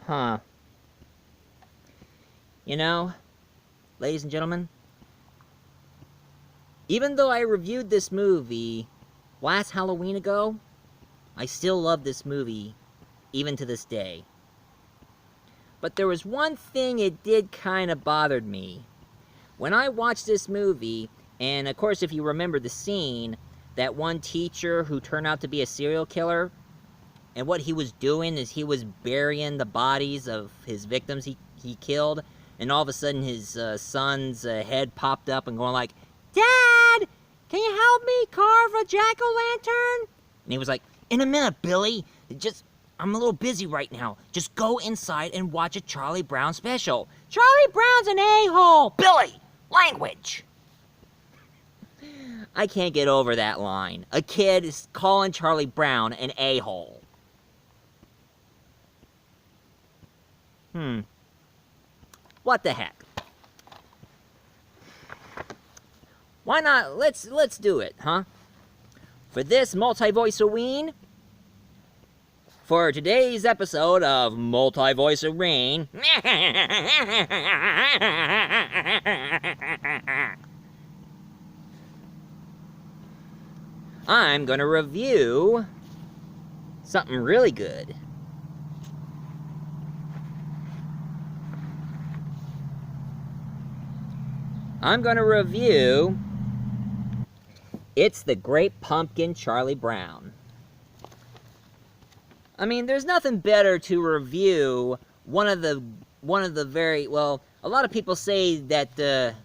Huh. You know, ladies and gentlemen, even though I reviewed this movie last Halloween ago, I still love this movie, even to this day. But there was one thing it did kind of bothered me. When I watched this movie, and of course if you remember the scene, that one teacher who turned out to be a serial killer, and what he was doing is he was burying the bodies of his victims he killed, and all of a sudden his son's head popped up and going like, "Dad, can you help me carve a jack-o'-lantern?" And he was like, "In a minute, Billy. I'm a little busy right now. Just go inside and watch a Charlie Brown special." Charlie Brown's an a-hole! Billy! Language! I can't get over that line. A kid is calling Charlie Brown an a-hole. What the heck? Why not? Let's do it, huh? For this Multi-Voice Oween, for today's episode of Multi-Voice Oween, I'm gonna review something really good. I'm gonna review It's the Great Pumpkin, Charlie Brown. I mean, there's nothing better to review one of the very, well, a lot of people say that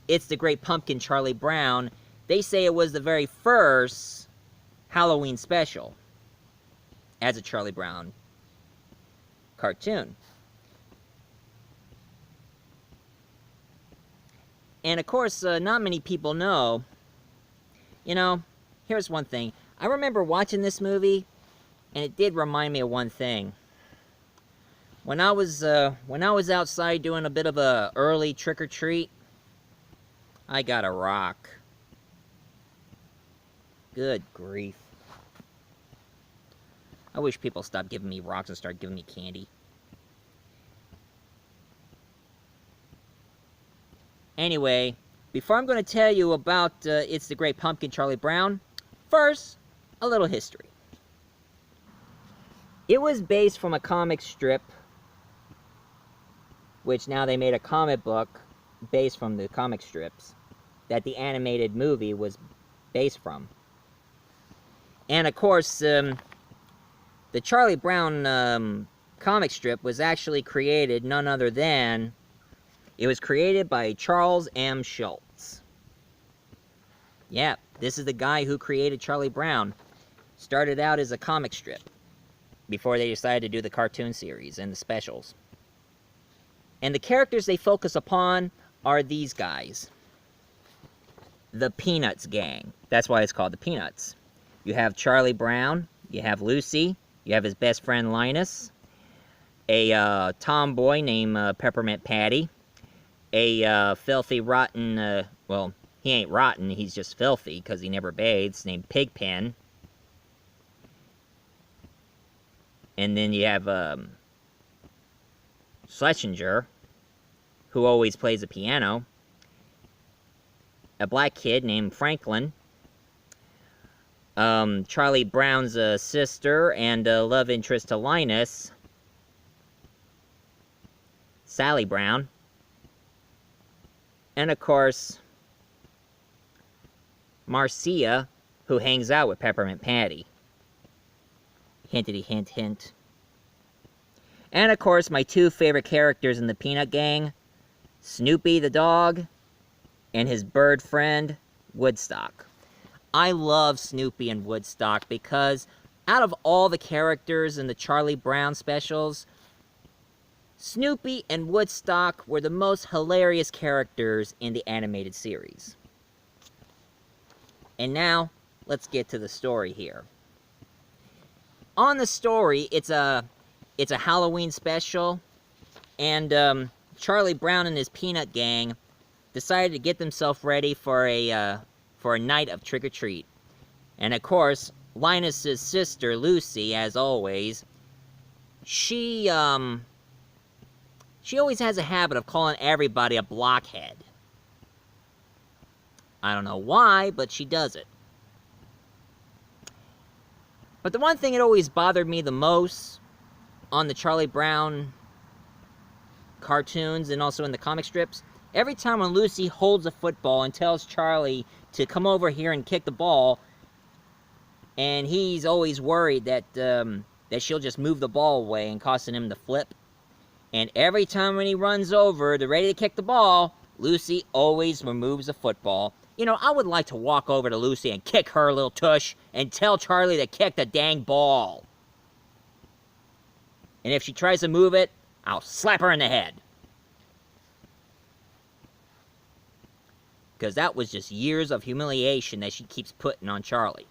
It's the Great Pumpkin, Charlie Brown. They say it was the very first Halloween special as a Charlie Brown cartoon. And of course, not many people know. You know, here's one thing. I remember watching this movie, and it did remind me of one thing. When I was outside doing a bit of a early trick-or-treat, I got a rock. Good grief. I wish people stopped giving me rocks and start giving me candy. Anyway, before I'm going to tell you about It's the Great Pumpkin, Charlie Brown, first, a little history. It was based from a comic strip, which now they made a comic book based from the comic strips that the animated movie was based from. And of course, the Charlie Brown comic strip was actually created none other than... It was created by Charles M. Schulz. Yeah, this is the guy who created Charlie Brown. Started out as a comic strip before they decided to do the cartoon series and the specials. And the characters they focus upon are these guys. The Peanuts gang. That's why it's called the Peanuts. You have Charlie Brown, you have Lucy, you have his best friend Linus, a tomboy named Peppermint Patty, a filthy, rotten, well, he ain't rotten, he's just filthy because he never bathes, named Pigpen. And then you have Schlesinger, who always plays the piano, a black kid named Franklin, Charlie Brown's sister and love interest to Linus, Sally Brown, and of course, Marcia, who hangs out with Peppermint Patty. Hintity hint hint. And of course, my two favorite characters in the Peanut Gang, Snoopy the dog, and his bird friend, Woodstock. I love Snoopy and Woodstock because out of all the characters in the Charlie Brown specials, Snoopy and Woodstock were the most hilarious characters in the animated series. And now, let's get to the story here. On the story, it's a Halloween special, and Charlie Brown and his Peanut Gang decided to get themselves ready for a night of trick-or-treat. And of course, Linus's sister, Lucy, as always, she always has a habit of calling everybody a blockhead. I don't know why, but she does it. But the one thing that always bothered me the most on the Charlie Brown cartoons and also in the comic strips, every time when Lucy holds a football and tells Charlie to come over here and kick the ball, and he's always worried that that she'll just move the ball away and causing him to flip. And every time when he runs over, they're ready to kick the ball, Lucy always removes the football. You know, I would like to walk over to Lucy and kick her little tush and tell Charlie to kick the dang ball. And if she tries to move it, I'll slap her in the head. Because that was just years of humiliation that she keeps putting on Charlie.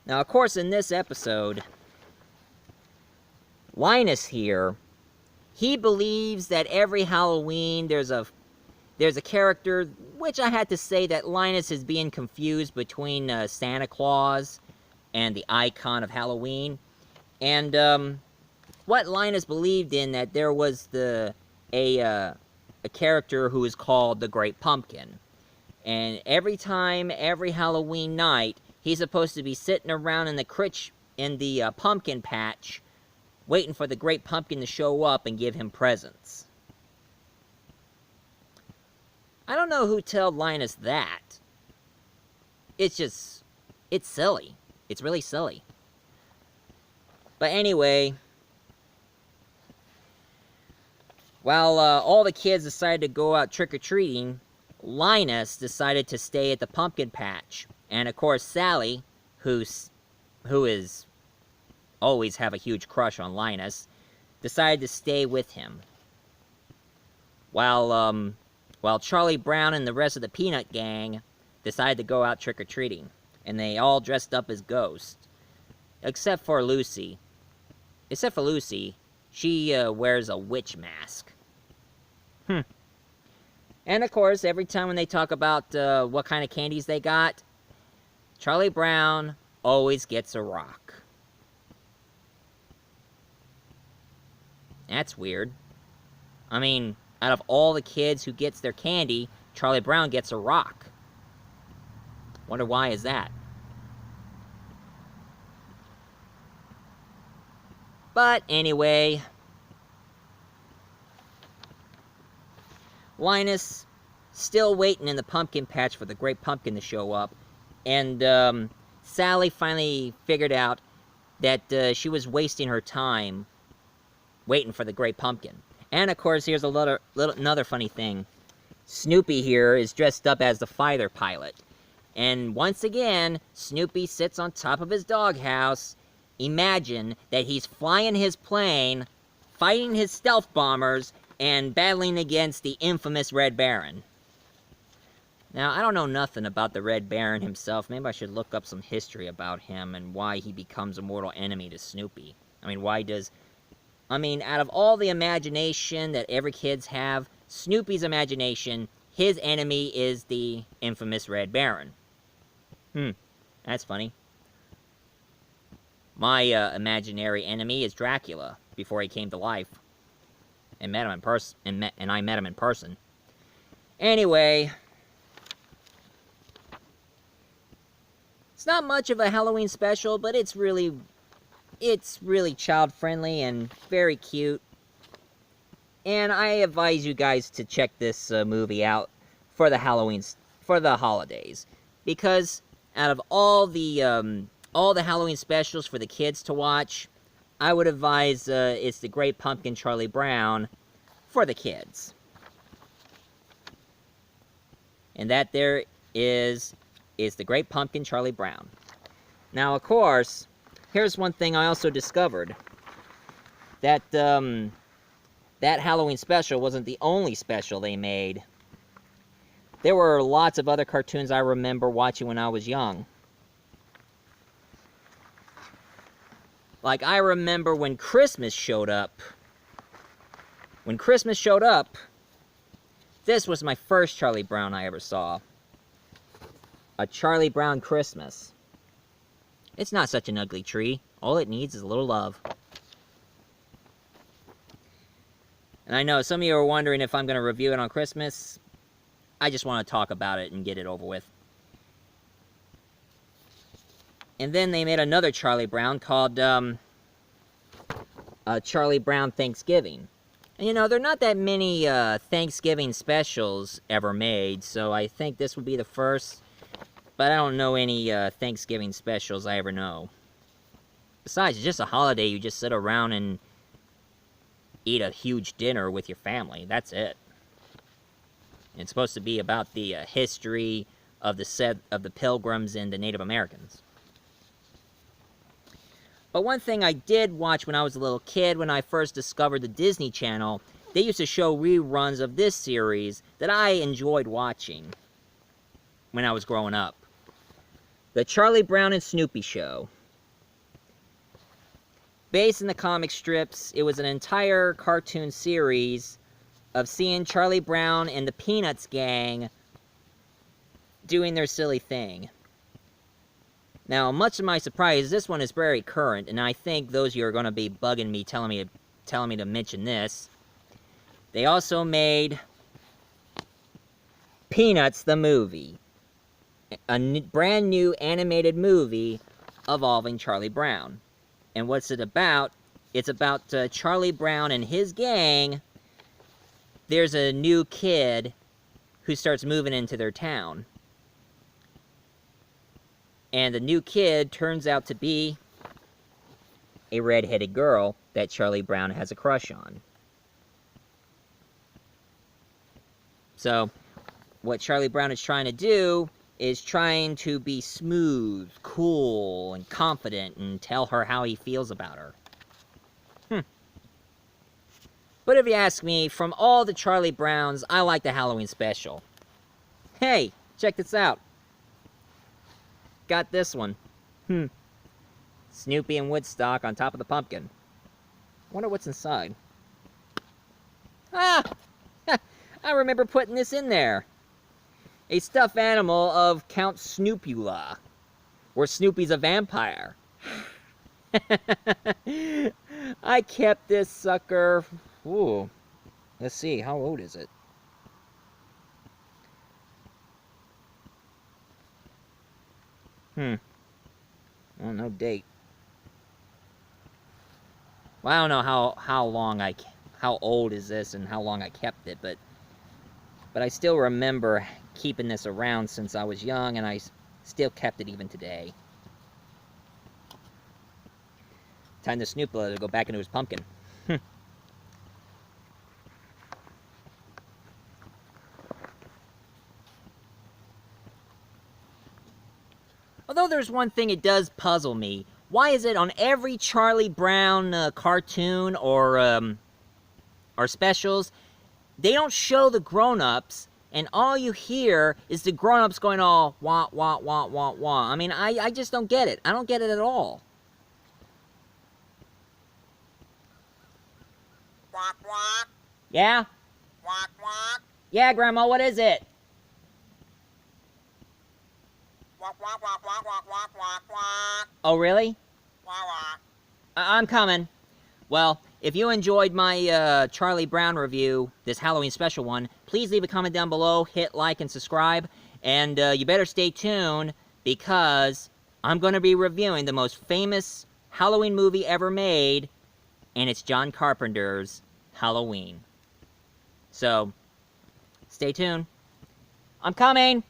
Now, of course, in this episode, Linus here, he believes that every Halloween there's a character, which I had to say that Linus is being confused between Santa Claus and the icon of Halloween. And what Linus believed in, that there was a character who is called the Great Pumpkin. And every Halloween night, he's supposed to be sitting around in the pumpkin patch, waiting for the Great Pumpkin to show up and give him presents. I don't know who told Linus that. It's silly. It's really silly. But anyway, while all the kids decided to go out trick-or-treating, Linus decided to stay at the pumpkin patch. And of course, Sally, who is always have a huge crush on Linus, decided to stay with him. While Charlie Brown and the rest of the Peanut Gang decided to go out trick-or-treating. And they all dressed up as ghosts. Except for Lucy. She wears a witch mask. And of course, every time when they talk about what kind of candies they got, Charlie Brown always gets a rock. That's weird. I mean, out of all the kids who gets their candy, Charlie Brown gets a rock. Wonder why is that? But anyway, Linus still waiting in the pumpkin patch for the Great Pumpkin to show up, and Sally finally figured out that she was wasting her time waiting for the Great Pumpkin. And of course, here's another funny thing. Snoopy here is dressed up as the fighter pilot. And once again, Snoopy sits on top of his doghouse. Imagine that he's flying his plane, fighting his stealth bombers, and battling against the infamous Red Baron. Now, I don't know nothing about the Red Baron himself. Maybe I should look up some history about him and why he becomes a mortal enemy to Snoopy. Out of all the imagination that every kids have, Snoopy's imagination, his enemy is the infamous Red Baron. That's funny. My imaginary enemy is Dracula, before he came to life. And met him in person, and I met him in person. Anyway, it's not much of a Halloween special, but it's really child-friendly and very cute. And I advise you guys to check this movie out for the holidays, because out of all the Halloween specials for the kids to watch, I would advise it's the Great Pumpkin Charlie Brown for the kids. And that there is the Great Pumpkin Charlie Brown. Now, of course, here's one thing I also discovered. That Halloween special wasn't the only special they made. There were lots of other cartoons I remember watching when I was young. Like, I remember when Christmas showed up. When Christmas showed up, this was my first Charlie Brown I ever saw. A Charlie Brown Christmas. It's not such an ugly tree, All it needs is a little love. And I know some of you are wondering if I'm going to review it on Christmas. I just want to talk about it and get it over with. And then they made another Charlie Brown called Charlie Brown Thanksgiving. And you know, there are not that many Thanksgiving specials ever made, so I think this would be the first. But I don't know any Thanksgiving specials I ever know. Besides, it's just a holiday. You just sit around and eat a huge dinner with your family. That's it. It's supposed to be about the history of the Pilgrims and the Native Americans. But one thing I did watch when I was a little kid, when I first discovered the Disney Channel, they used to show reruns of this series that I enjoyed watching when I was growing up. The Charlie Brown and Snoopy Show. Based in the comic strips, it was an entire cartoon series of seeing Charlie Brown and the Peanuts gang doing their silly thing. Now, much to my surprise, this one is very current, and I think those of you are going to be bugging me, telling me to mention this. They also made Peanuts the movie, a brand new animated movie involving Charlie Brown. And what's it about? It's about Charlie Brown and his gang. There's a new kid who starts moving into their town. And the new kid turns out to be a red-headed girl that Charlie Brown has a crush on. So, what Charlie Brown is trying to do is trying to be smooth, cool, and confident and tell her how he feels about her. But if you ask me, from all the Charlie Browns, I like the Halloween special. Hey, check this out. Got this one. Snoopy and Woodstock on top of the pumpkin. Wonder what's inside. Ah! I remember putting this in there. A stuffed animal of Count Snoopula, where Snoopy's a vampire. I kept this sucker. Ooh. Let's see, how old is it? Well, no date. Well, I don't know how old is this and how long I kept it, but I still remember keeping this around since I was young, and I still kept it even today. Time to Snoopla to go back into his pumpkin. Although there's one thing it does puzzle me. Why is it on every Charlie Brown cartoon or specials, they don't show the grown-ups, and all you hear is the grown-ups going all wah, wah, wah, wah, wah. I mean, I just don't get it. I don't get it at all. Quack, quack. Yeah? Quack, quack. Yeah, Grandma, what is it? Quack, quack, quack, quack, quack, quack, quack, quack. Oh, really? Quack, quack. I'm coming. Well, if you enjoyed my Charlie Brown review, this Halloween special one, please leave a comment down below, hit like and subscribe, and you better stay tuned, because I'm going to be reviewing the most famous Halloween movie ever made, and it's John Carpenter's Halloween. So, stay tuned. I'm coming!